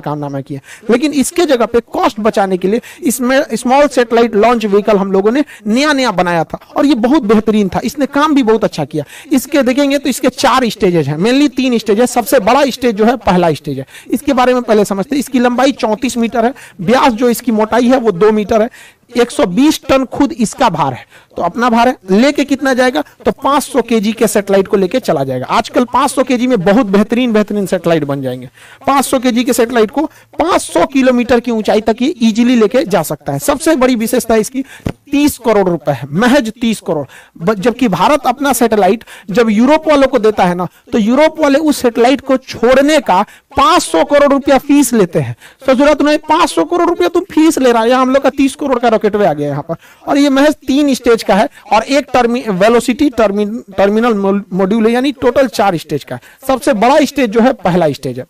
कारनामा किया। लेकिन इसके जगह पे कॉस्ट बचाने के लिए इसमें स्मॉल सैटेलाइट लॉन्च व्हीकल हम लोगों ने नया बनाया था और ये बहुत बेहतरीन था, इसने काम भी बहुत अच्छा किया। इसके देखेंगे तो इसके 4 स्टेजेज हैं, मेनली 3 स्टेज है। सबसे बड़ा स्टेज जो है पहला स्टेज है, इसके बारे में पहले समझते हैं। इसकी लंबाई 34 मीटर है, व्यास जो इसकी मोटाई है वो 2 मीटर है, 120 टन खुद इसका भार है, तो अपना भार है। लेके कितना जाएगा तो 500 केजी के सैटेलाइट को लेके चला जाएगा। आजकल 500 केजी में बहुत बेहतरीन सैटेलाइट बन जाएंगे। 500 केजी के सैटेलाइट को 500 किलोमीटर की ऊंचाई तक ये इजीली लेके जा सकता है। सबसे बड़ी विशेषता इसकी 30 करोड़ रुपए है, महज 30 करोड़। जबकि भारत अपना सैटेलाइट जब यूरोप वालों को देता है ना, तो यूरोप वाले उस सैटेलाइट को छोड़ने का 500 करोड़ रुपया फीस लेते हैं। सोच रहा तुमने 500 करोड़ रुपया तुम फीस ले रहा है, यहाँ हम लोग का 30 करोड़ का रॉकेटवे आ गया यहाँ पर। और ये महज 3 स्टेज का है और एक वेलोसिटी टर्मिनल मॉड्यूल है, यानी टोटल 4 स्टेज का है। सबसे बड़ा स्टेज जो है पहला स्टेज है,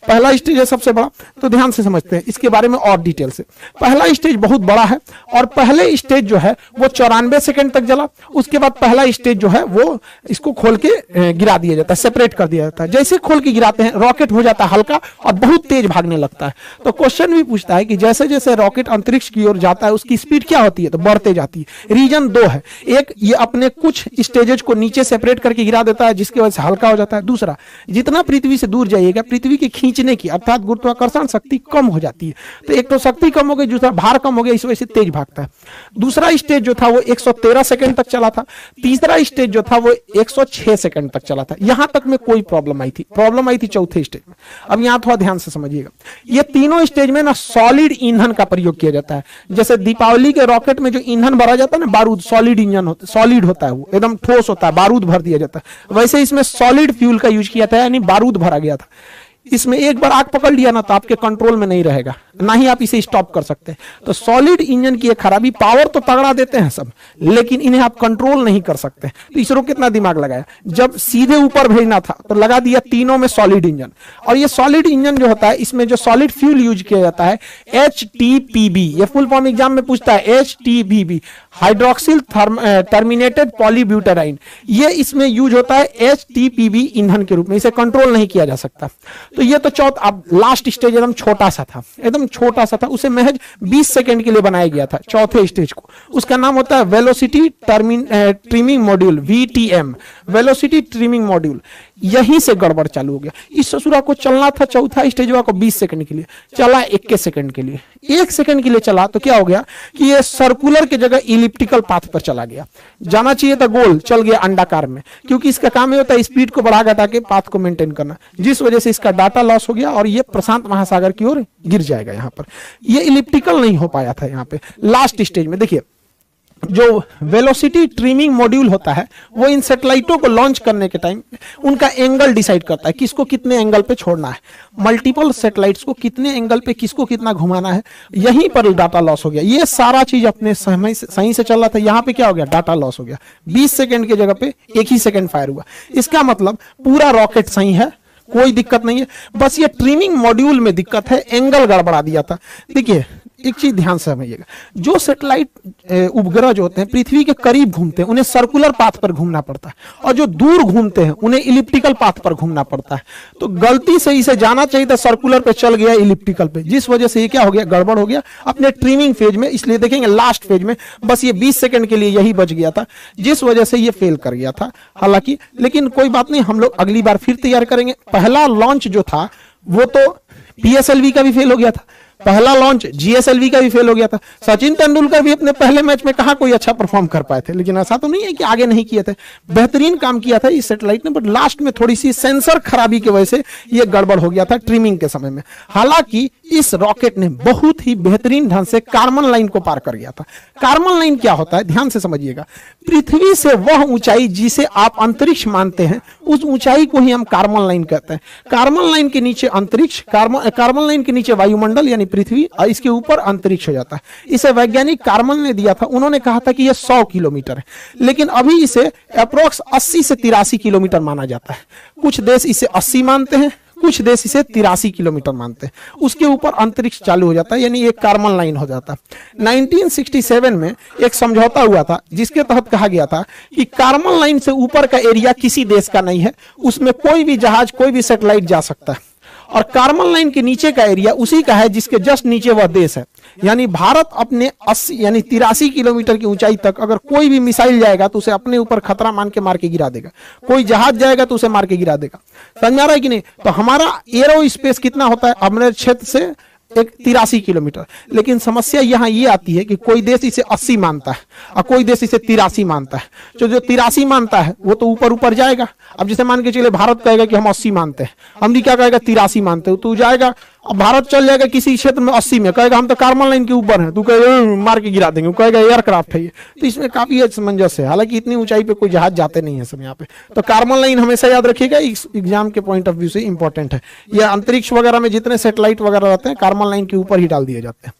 पहला स्टेज है सबसे बड़ा। तो ध्यान से समझते हैं इसके बारे में और डिटेल से। पहला स्टेज बहुत बड़ा है और पहले स्टेज जो है वो 94 सेकंड तक जला। उसके बाद पहला स्टेज जो है वो इसको खोल के गिरा दिया जाता है, सेपरेट कर दिया जाता है। जैसे खोल के गिराते हैं रॉकेट हो जाता है हल्का और बहुत तेज भागने लगता है। तो क्वेश्चन भी पूछता है कि जैसे जैसे रॉकेट अंतरिक्ष की ओर जाता है उसकी स्पीड क्या होती है, तो बढ़ते जाती है। रीजन 2 है, एक ये अपने कुछ स्टेजेज को नीचे सेपरेट करके गिरा देता है जिसकी वजह से हल्का हो जाता है। दूसरा, जितना पृथ्वी से दूर जाइएगा पृथ्वी के खींचने की अर्थात गुरुत्वाकर्षण शक्ति कम हो जाती है। तो एक तो शक्ति कम हो गई, दूसरा भार कम हो गया, इस वजह से तेज भागता है। दूसरा स्टेज जो था वो 113 सेकंड तक चला था। तीसरा स्टेज जो था वो 106 सेकंड तक चला था। यहां तक में कोई प्रॉब्लम आई थी चौथे स्टेज में। अब यहां थोड़ा ध्यान से समझिएगा, ये तीनों स्टेज में ना सॉलिड ईंधन का प्रयोग किया जाता है। जैसे दीपावली के रॉकेट में जो ईंधन भरा जाता है ना, बारूद, सॉलिड इंजन होता है, सॉलिड होता है, वो एकदम ठोस होता है, बारूद भर दिया जाता है। वैसे इसमें सॉलिड फ्यूल का यूज किया था, यानी बारूद भरा गया था। इसमें एक बार आग पकड़ लिया ना तो आपके कंट्रोल में नहीं रहेगा, ना ही आप इसे स्टॉप कर सकते हैं। तो सॉलिड इंजन की एक खराबी, पावर तो तगड़ा देते हैं सब, लेकिन इन्हें आप कंट्रोल नहीं कर सकते। तो इसरो कितना दिमाग लगाया, जब सीधे ऊपर भेजना था तो लगा दिया तीनों में सॉलिड इंजन। और ये सॉलिड इंजन जो होता है इसमें जो सॉलिड फ्यूल यूज किया जाता है HTPB, ये फुल फॉर्म एग्जाम में पूछता है, HTPB हाइड्रोक्सिल टर्मिनेटेड पॉलीब्यूटेराइन, ये इसमें यूज होता है HTPB ईंधन के रूप में। इसे कंट्रोल नहीं किया जा सकता। तो ये तो अब लास्ट स्टेज एकदम छोटा सा था, उसे महज 20 सेकंड के लिए बनाया गया था चौथे स्टेज को। उसका नाम होता है velocity trimming module, VTM, velocity trimming module. यहीं से गड़बड़ चालू हो गया। इस ससुरा को चलना था चौथा स्टेज को 20 सेकंड के लिए, चला 21 सेकंड के लिए। 1 सेकंड के लिए चला तो क्या हो गया कि ये सर्कुलर की जगह इलिप्टिकल पाथ पर चला गया। जाना चाहिए था गोल, चल गया अंडाकार में, क्योंकि इसका काम ये होता है स्पीड को बढ़ा घटा के पाथ को मेंटेन करना, जिस वजह से इसका डाटा लॉस हो गया और ये प्रशांत महासागर की ओर गिर जाएगा। यहाँ पर ये इलिप्टिकल नहीं हो पाया था। यहाँ पे लास्ट स्टेज में देखिए, जो वेलोसिटी ट्रिमिंग मॉड्यूल होता है वो इन सैटेलाइटों को लॉन्च करने के टाइम उनका एंगल डिसाइड करता है, किसको कितने एंगल पे छोड़ना है, मल्टीपल सैटेलाइट्स को कितने एंगल पे किसको कितना घुमाना है। यहीं पर डाटा लॉस हो गया। ये सारा चीज अपने समय सही से चल रहा था, यहाँ पे क्या हो गया, डाटा लॉस हो गया। 20 सेकंड की जगह पे 1 ही सेकंड फायर हुआ। इसका मतलब पूरा रॉकेट सही है, कोई दिक्कत नहीं है, बस ये ट्रिमिंग मॉड्यूल में दिक्कत है, एंगल गड़बड़ा दिया था। देखिए एक चीज ध्यान से समझिएगा, जो सैटेलाइट उपग्रह जो होते हैं पृथ्वी के करीब घूमते हैं उन्हें सर्कुलर पाथ पर घूमना पड़ता है, और जो दूर घूमते हैं उन्हें इलिप्टिकल पाथ पर घूमना पड़ता है। तो गलती से इसे जाना चाहिए था सर्कुलर पे, चल गया इलिप्टिकल पे, जिस वजह से ये क्या हो गया, गड़बड़ हो गया अपने ट्रिमिंग फेज में। इसलिए देखेंगे लास्ट फेज में बस ये 20 सेकंड के लिए यही बच गया था, जिस वजह से ये फेल कर गया था। हालांकि लेकिन कोई बात नहीं, हम लोग अगली बार फिर तैयार करेंगे। पहला लॉन्च जो था वो तो PSLV का भी फेल हो गया था, पहला लॉन्च GSLV का भी फेल हो गया था। सचिन तेंदुलकर भी अपने पहले मैच में कहा कोई अच्छा परफॉर्म कर पाए थे, लेकिन ऐसा तो नहीं है कि आगे नहीं किए थे, बेहतरीन काम किया था इस सैटेलाइट ने, बट लास्ट में थोड़ी सी सेंसर खराबी की वजह से ये गड़बड़ हो गया था ट्रिमिंग के समय में। हालांकि इस रॉकेट ने बहुत ही बेहतरीन ढंग से कार्बन लाइन को पार कर गया था। कार्बन लाइन क्या होता है, ध्यान से समझिएगा। पृथ्वी से वह ऊंचाई जिसे आप अंतरिक्ष मानते हैं, उस ऊंचाई को ही हम कार्बन लाइन कहते हैं। कार्बन लाइन के नीचे अंतरिक्ष, कार्बन लाइन के नीचे वायुमंडल यानी पृथ्वी, और इसके ऊपर अंतरिक्ष हो जाता है। इसे वैज्ञानिक कार्बन ने दिया था, उन्होंने कहा था कि यह 100 किलोमीटर है, लेकिन अभी इसे अप्रोक्स 80 से 83 किलोमीटर माना जाता है। कुछ देश इसे 80 मानते हैं, कुछ देश इसे 83 किलोमीटर मानते हैं। उसके ऊपर अंतरिक्ष चालू हो जाता है, यानी एक कार्बन लाइन हो जाता है। 1967 में एक समझौता हुआ था जिसके तहत कहा गया था कि कार्बन लाइन से ऊपर का एरिया किसी देश का नहीं है, उसमें कोई भी जहाज, कोई भी सैटेलाइट जा सकता है। और कार्बन लाइन के नीचे का एरिया उसी का है जिसके जस्ट नीचे वह देश है। यानी भारत अपने 80 यानी 83 किलोमीटर की ऊंचाई तक अगर कोई भी मिसाइल जाएगा तो उसे अपने ऊपर खतरा मान के मार के गिरा देगा, कोई जहाज जाएगा तो उसे मार के गिरा देगा। समझ में आ रहा है कि नहीं? तो हमारा एरो स्पेस कितना होता है अपने क्षेत्र से? एक 83 किलोमीटर। लेकिन समस्या यहाँ ये आती है कि कोई देश इसे 80 मानता है और कोई देश इसे 83 मानता है। जो 83 मानता है वो तो ऊपर ऊपर जाएगा। अब जैसे मान के चले भारत कहेगा कि हम 80 मानते हैं, अमेरिका कहेगा 83 मानते हो, तू जाएगा। अब भारत चल जाएगा किसी क्षेत्र में 80 में, कहेगा हम तो कार्बन लाइन के ऊपर हैं, तू कहेगा मार के गिरा देंगे, कहेगा एयरक्राफ्ट है ये। तो इसमें काफी असमंजस है। हालांकि इतनी ऊंचाई पे कोई जहाज जाते नहीं है सब यहाँ पे। तो कार्बन लाइन हमेशा याद रखिएगा, एग्जाम के पॉइंट ऑफ व्यू से इंपॉर्टेंट है। यह अंतरिक्ष वगैरह में जितने सैटेलाइट वगैरह रहते हैं कार्बन लाइन के ऊपर ही डाल दिए जाते हैं।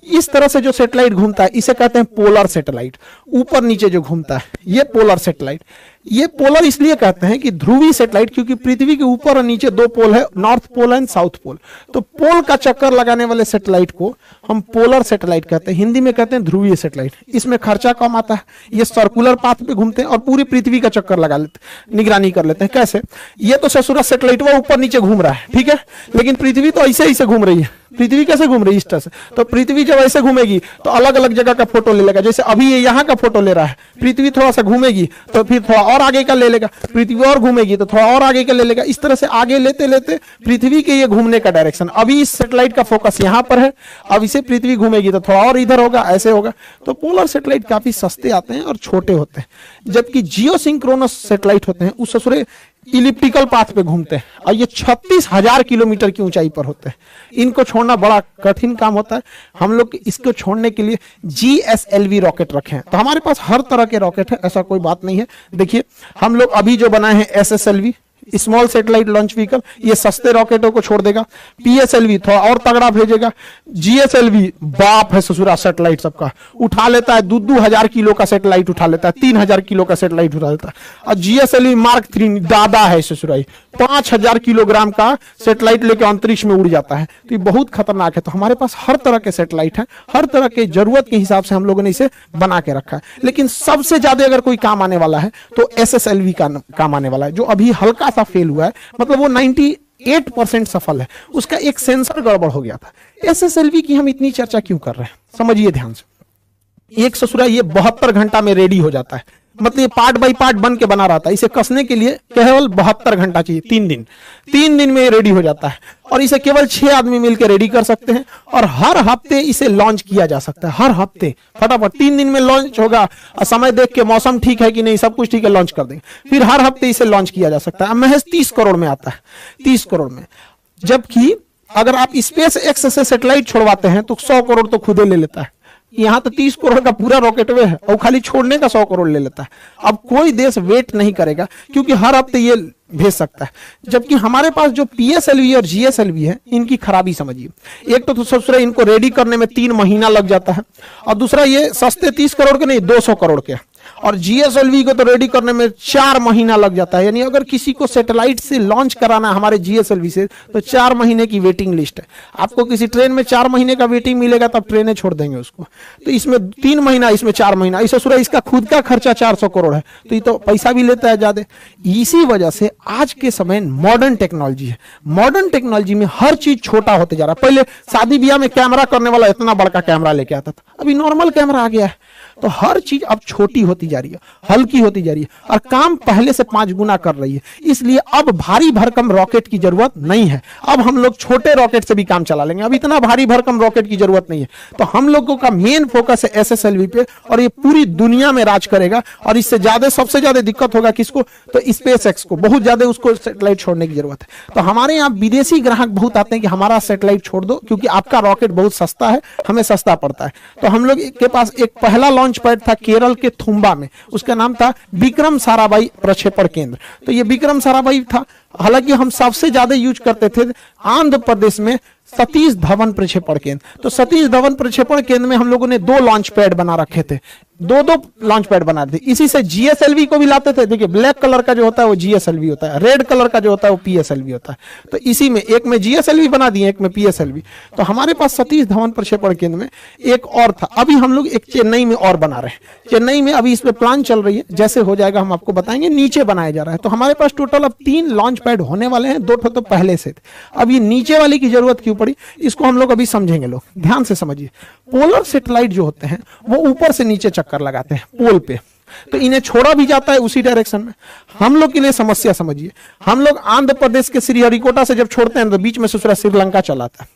इस तरह से जो सैटेलाइट घूमता है इसे कहते हैं पोलर सैटेलाइट। ऊपर नीचे जो घूमता है ये पोलर सैटेलाइट। ये पोलर इसलिए कहते हैं कि ध्रुवीय सैटेलाइट, क्योंकि पृथ्वी के ऊपर और नीचे दो पोल है, north pole and south pole. तो पोल का चक्कर लगाने वाले सैटेलाइट को हम पोलर सैटेलाइट कहते हैं। हिंदी में कहते हैं ध्रुवीय सैटेलाइट। इसमें खर्चा कम आता है, ये सर्कुलर पाथ पे घूमते हैं और पूरी पृथ्वी का चक्कर लगा लेते हैं, निगरानी कर लेते हैं। कैसे? ये तो ससुरा सैटेलाइट वो ऊपर नीचे घूम रहा है, ठीक है, लेकिन पृथ्वी तो ऐसे ऐसे घूम रही है। पृथ्वी कैसे घूम रही है? इस तरह से। तो पृथ्वी जब ऐसे घूमेगी तो अलग अलग जगह का फोटो ले लेगा। जैसे अभी ये यहाँ का फोटो ले रहा है, पृथ्वी थोड़ा सा घूमेगी तो फिर थोड़ा और आगे का ले लेगा, पृथ्वी और घूमेगी तो थोड़ा और आगे का ले लेगा। इस तरह से आगे लेते लेते पृथ्वी के ये घूमने का डायरेक्शन, अभी इस सैटेलाइट का फोकस यहाँ पर है, अब इसे पृथ्वी घूमेगी तो थोड़ा और इधर होगा, ऐसे होगा। तो पोलर सैटेलाइट काफी सस्ते आते हैं और छोटे होते हैं, जबकि जियोसिंक्रोनस सैटेलाइट होते हैं उस ससुरे इलिप्टिकल पाथ पे घूमते हैं और ये 36,000 किलोमीटर की ऊंचाई पर होते हैं। इनको छोड़ना बड़ा कठिन काम होता है। हम लोग इसको छोड़ने के लिए GSLV रॉकेट रखे हैं। तो हमारे पास हर तरह के रॉकेट है, ऐसा कोई बात नहीं है। देखिए हम लोग अभी जो बनाए हैं SSLV, small satellite launch vehicle, ये सस्ते रॉकेटों को छोड़ देगा। PSLV थोड़ा और तगड़ा भेजेगा। GSLV बाप है ससुरा सैटेलाइट सबका, उठा लेता है 2,000 किलो का सैटेलाइट उठा लेता है, 3,000 किलो का सैटेलाइट उठा लेता है। और GSLV Mark 3 दादा है ससुरा, 5,000 किलोग्राम का सैटेलाइट लेके अंतरिक्ष में उड़ जाता है। तो ये बहुत खतरनाक है। तो हमारे पास हर तरह के सैटेलाइट है, हर तरह के जरूरत के हिसाब से हम लोगों ने इसे बना के रखा है। लेकिन सबसे ज्यादा अगर कोई काम आने वाला है तो SSLV का काम आने वाला है, जो अभी हल्का सा फेल हुआ है, मतलब वो 98% सफल है। उसका एक सेंसर गड़बड़ हो गया था। SSLV की हम इतनी चर्चा क्यों कर रहे हैं, समझिए ध्यान से। एक ससुरा ये 72 घंटा में रेडी हो जाता है, मतलब ये पार्ट बाय पार्ट बन के बना रहता है। इसे कसने के लिए केवल 72 घंटा चाहिए, 3 दिन में रेडी हो जाता है। और इसे केवल 6 आदमी मिलकर रेडी कर सकते हैं और हर हफ्ते इसे लॉन्च किया जा सकता है। हर हफ्ते फटाफट 3 दिन में लॉन्च होगा और समय देख के मौसम ठीक है कि नहीं, सब कुछ ठीक है, लॉन्च कर देंगे। फिर हर हफ्ते इसे लॉन्च किया जा सकता है। महज 30 करोड़ में आता है, 30 करोड़ में। जबकि अगर आप स्पेस एक्स से सैटेलाइट छोड़वाते हैं तो 100 करोड़ तो खुदे ले लेता है। यहाँ तो 30 करोड़ का पूरा रॉकेट वे है और खाली छोड़ने का 100 करोड़ ले लेता है। अब कोई देश वेट नहीं करेगा क्योंकि हर हफ्ते ये भेज सकता है। जबकि हमारे पास जो PSLV और GSLV है, इनकी खराबी समझिए। एक तो सबसे इनको रेडी करने में 3 महीना लग जाता है और दूसरा ये सस्ते 30 करोड़ के नहीं 200 करोड़ के, और GSLV को तो रेडी करने में 4 महीना लग जाता है। यानी अगर किसी को सैटेलाइट से लॉन्च कराना है हमारे GSLV से तो 4 महीने की वेटिंग लिस्ट है। आपको किसी ट्रेन में 4 महीने का वेटिंग मिलेगा तब ट्रेनें छोड़ देंगे उसको। तो इसमें 3 महीना, इसमें 4 महीना। इस ससुरा इसका खुद का खर्चा 400 करोड़ है, तो ये तो पैसा भी लेता है ज्यादा। इसी वजह से आज के समय मॉडर्न टेक्नोलॉजी है। मॉडर्न टेक्नोलॉजी में हर चीज छोटा होते जा रहा है। पहले शादी ब्याह में कैमरा करने वाला इतना बड़का कैमरा लेके आता था, अभी नॉर्मल कैमरा आ गया है। तो हर चीज अब छोटी होती जा रही है, हल्की होती जा रही है और काम पहले से 5 गुना कर रही है। इसलिए अब भारी भरकम रॉकेट की जरूरत नहीं है। अब हम लोग छोटे रॉकेट से भी काम चला लेंगे। अब इतना भारी भरकम रॉकेट की जरूरत नहीं है। तो हम लोगों का मेन फोकस है SSLV पे और ये पूरी दुनिया में राज करेगा। और इससे ज्यादा, सबसे ज्यादा दिक्कत होगा किसको, तो SpaceX को। बहुत ज्यादा उसको सैटेलाइट छोड़ने की जरूरत है। तो हमारे यहाँ विदेशी ग्राहक बहुत आते हैं कि हमारा सैटेलाइट छोड़ दो क्योंकि आपका रॉकेट बहुत सस्ता है, हमें सस्ता पड़ता है। तो हम लोग के पास एक पहला लॉन्च पैड था केरल के थुम्बा में, उसका नाम था विक्रम साराभाई प्रक्षेपण केंद्र। तो ये विक्रम साराभाई था। हालांकि हम सबसे ज्यादा यूज करते थे आंध्र प्रदेश में सतीश धवन प्रक्षेपण केंद्र। तो सतीश धवन प्रक्षेपण केंद्र में हम लोगों ने 2 लॉन्च पैड बना रखे थे, 2 लॉन्च पैड बना थे। इसी से जीएसएलवी को भी लाते थे। देखिए ब्लैक कलर का जो होता है वो जीएसएलवी होता है, रेड कलर का जो होता है वो पीएसएलवी होता है। तो इसी में एक में जीएसएलवी बना दिए, एक में पीएसएलवी। तो हमारे पास सतीश धवन प्रक्षेपण केंद्र में एक और था। अभी हम लोग एक चेन्नई में और बना रहे हैं। चेन्नई में अभी इस पे प्लान चल रही है, जैसे हो जाएगा हम आपको बताएंगे। नीचे बनाया जा रहा है। तो हमारे पास टोटल अब 3 लॉन्च पैड होने वाले हैं, 2 तो पहले से थे। अब ये नीचे वाली की जरूरत क्यों पड़ी, इसको हम लोग अभी समझेंगे। लोग ध्यान से समझिए। पोलर सैटेलाइट जो होते हैं वो ऊपर से नीचे चक्कर लगाते हैं पोल पे, तो इन्हें छोड़ा भी जाता है उसी डायरेक्शन में। हम लोग के लिए समस्या समझिए, हम लोग आंध्र प्रदेश के श्रीहरिकोटा से जब छोड़ते हैं तो बीच में दूसरा श्रीलंका चलाता है,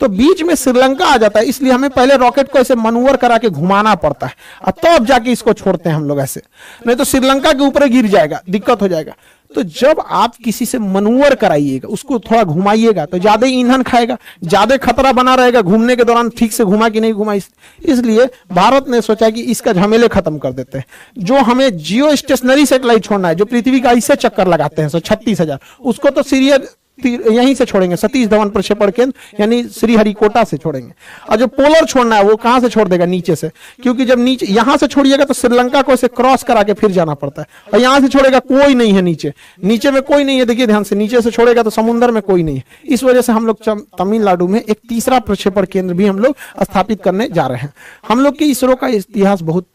तो बीच में श्रीलंका आ जाता है। इसलिए हमें पहले रॉकेट को ऐसे मनूवर करा के घुमाना पड़ता है और तब जाके इसको छोड़ते हैं हम लोग ऐसे, नहीं तो श्रीलंका के ऊपर गिर जाएगा, दिक्कत हो जाएगा। तो जब आप किसी से मनूवर कराइएगा, उसको थोड़ा घुमाइएगा, तो ज्यादा ईंधन खाएगा, ज्यादा खतरा बना रहेगा घूमने के दौरान, ठीक से घुमा कि नहीं घुमा। इसलिए भारत ने सोचा कि इसका झमेले खत्म कर देते हैं। जो हमें जियो स्टेशनरी सैटेलाइट छोड़ना है, जो पृथ्वी का इससे चक्कर लगाते हैं 36,000, उसको तो सीरियल यहीं से छोड़ेंगे, सतीश धवन प्रक्षेपण केंद्र यानी श्रीहरिकोटा से छोड़ेंगे। और जो पोलर छोड़ना है वो कहां से छोड़ देगा, नीचे से, क्योंकि जब नीचे यहां से छोड़िएगा तो श्रीलंका को इसे क्रॉस करा के फिर जाना पड़ता है। और यहां से छोड़ेगा कोई नहीं है नीचे, नीचे में कोई नहीं है। देखिए ध्यान से, नीचे से छोड़ेगा तो समुद्र में कोई नहीं है। इस वजह से हम लोग तमिलनाडु में एक तीसरा प्रक्षेपण केंद्र भी हम लोग स्थापित करने जा रहे हैं। हम लोग के इसरो का इतिहास बहुत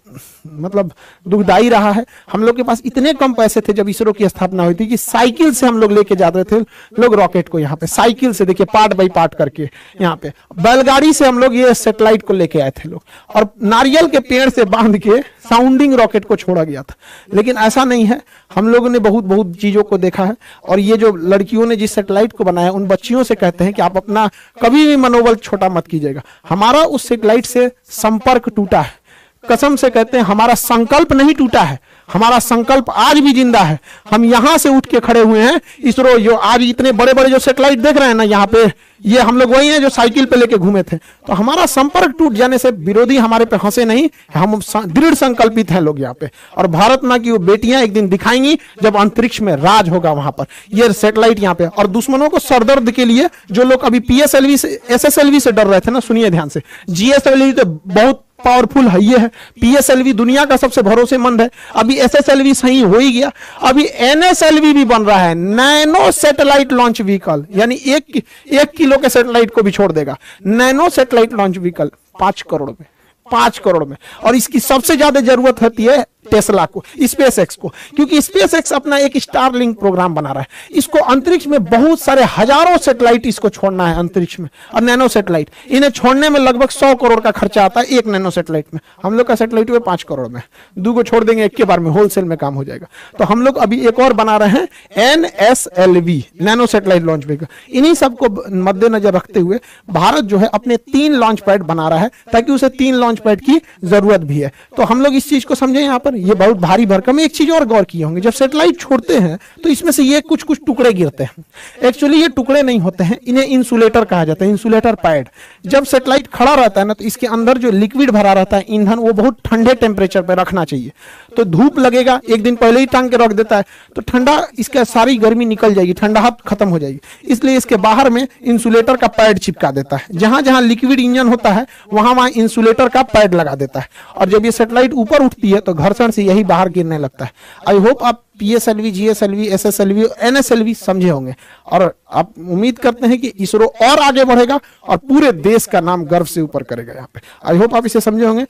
मतलब दुखदाई रहा है। हम लोग के पास इतने कम पैसे थे जब इसरो की स्थापना हुई थी कि साइकिल से हम लोग लेके जाते थे लोग रॉकेट को, यहाँ पे साइकिल से, देखिए पार्ट बाई पार्ट करके, यहाँ पे बैलगाड़ी से हम लोग ये सैटेलाइट को लेके आए थे लोग, और नारियल के पेड़ से बांध के साउंडिंग रॉकेट को छोड़ा गया था। लेकिन ऐसा नहीं है, हम लोगों ने बहुत बहुत चीजों को देखा है। और ये जो लड़कियों ने जिस सैटेलाइट को बनाया, उन बच्चियों से कहते हैं कि आप अपना कभी भी मनोबल छोटा मत कीजिएगा। हमारा उस सैटेलाइट से संपर्क टूटा है, कसम से कहते हैं, हमारा संकल्प नहीं टूटा है, हमारा संकल्प आज भी जिंदा है। हम यहां से उठ के खड़े हुए हैं। इसरो जो आज इतने बड़े बड़े जो सैटेलाइट देख रहे हैं ना यहाँ पे, ये हम लोग वही हैं जो साइकिल पे लेके घूमे थे। तो हमारा संपर्क टूट जाने से विरोधी हमारे पे हंसे नहीं, हम दृढ़ संकल्पित हैं लोग यहाँ पे। और भारत माँ की वो बेटियां एक दिन दिखाएंगी जब अंतरिक्ष में राज होगा वहां पर, ये सैटेलाइट यहाँ पे। और दुश्मनों को सरदर्द के लिए जो लोग अभी पीएसएलवी से एसएसएलवी से डर रहे थे ना, सुनिए ध्यान से, जीएसएलवी तो बहुत पावरफुल है, ये है पीएसएलवी दुनिया का सबसे भरोसेमंद है। अभी एसएसएलवी सही हो ही गया, अभी एनएसएलवी भी बन रहा है, नैनो सैटेलाइट लॉन्च व्हीकल, यानी 1 किलो के सैटेलाइट को भी छोड़ देगा। Nano satellite launch vehicle 5 crore में, 5 करोड़ में। और इसकी सबसे ज्यादा जरूरत होती है टेस्ला को, स्पेसएक्स को, क्योंकि स्पेसएक्स अपना एक स्टारलिंक प्रोग्राम बना रहा है। इसको अंतरिक्ष में बहुत सारे हजारों सैटेलाइट इसको छोड़ना है अंतरिक्ष में, और नैनो सैटेलाइट इन्हें छोड़ने में लगभग 100 करोड़ का खर्चा आता है एक नैनो सैटेलाइट में। हम लोग का सैटेलाइट हुए 5 करोड़ में, 2 को छोड़ देंगे एक के बार में, होलसेल में काम हो जाएगा। तो हम लोग अभी एक और बना रहे हैं एनएसएलवी, नैनो सैटेलाइट लॉन्च व्हीकल। इन्हीं सबको मद्देनजर रखते हुए भारत जो है अपने 3 लॉन्च पैड बना रहा है, ताकि उसे 3 लॉन्च पैड की जरूरत भी है। तो हम लोग इस चीज को समझे यहाँ पर, ये बहुत भारी भरकम। एक चीज और गौर किए होंगे, जब सैटेलाइट छोड़ते हैं तो इसमें से ये कुछ कुछ टुकड़े गिरते हैं। एक्चुअली ये टुकड़े नहीं होते हैं, इन्हें इंसुलेटर कहा जाता है, इंसुलेटर पैड। जब सैटेलाइट खड़ा रहता है ना, तो इसके अंदर जो लिक्विड भरा रहता है ईंधन, वो बहुत ठंडे टेम्परेचर पर रखना चाहिए। तो धूप लगेगा, एक दिन पहले ही टांग के रख देता है, तो ठंडा, इसका सारी गर्मी निकल जाएगी, ठंडाहट खत्म हो जाएगी। इसलिए इसके बाहर में इंसुलेटर का पैड चिपका देता है। जहां जहां लिक्विड इंजन होता है वहां वहां इंसुलेटर का पैड लगा देता है। और जब ये सैटेलाइट ऊपर उठती है तो घर्षण से यही बाहर गिरने लगता है। आई होप आप पीएसएलवी, जीएसएलवी, एसएसएलवी, एनएसएलवी समझे होंगे, और आप उम्मीद करते हैं कि इसरो और आगे बढ़ेगा और पूरे देश का नाम गर्व से ऊपर करेगा यहाँ पे। आई होप आप इसे समझे होंगे।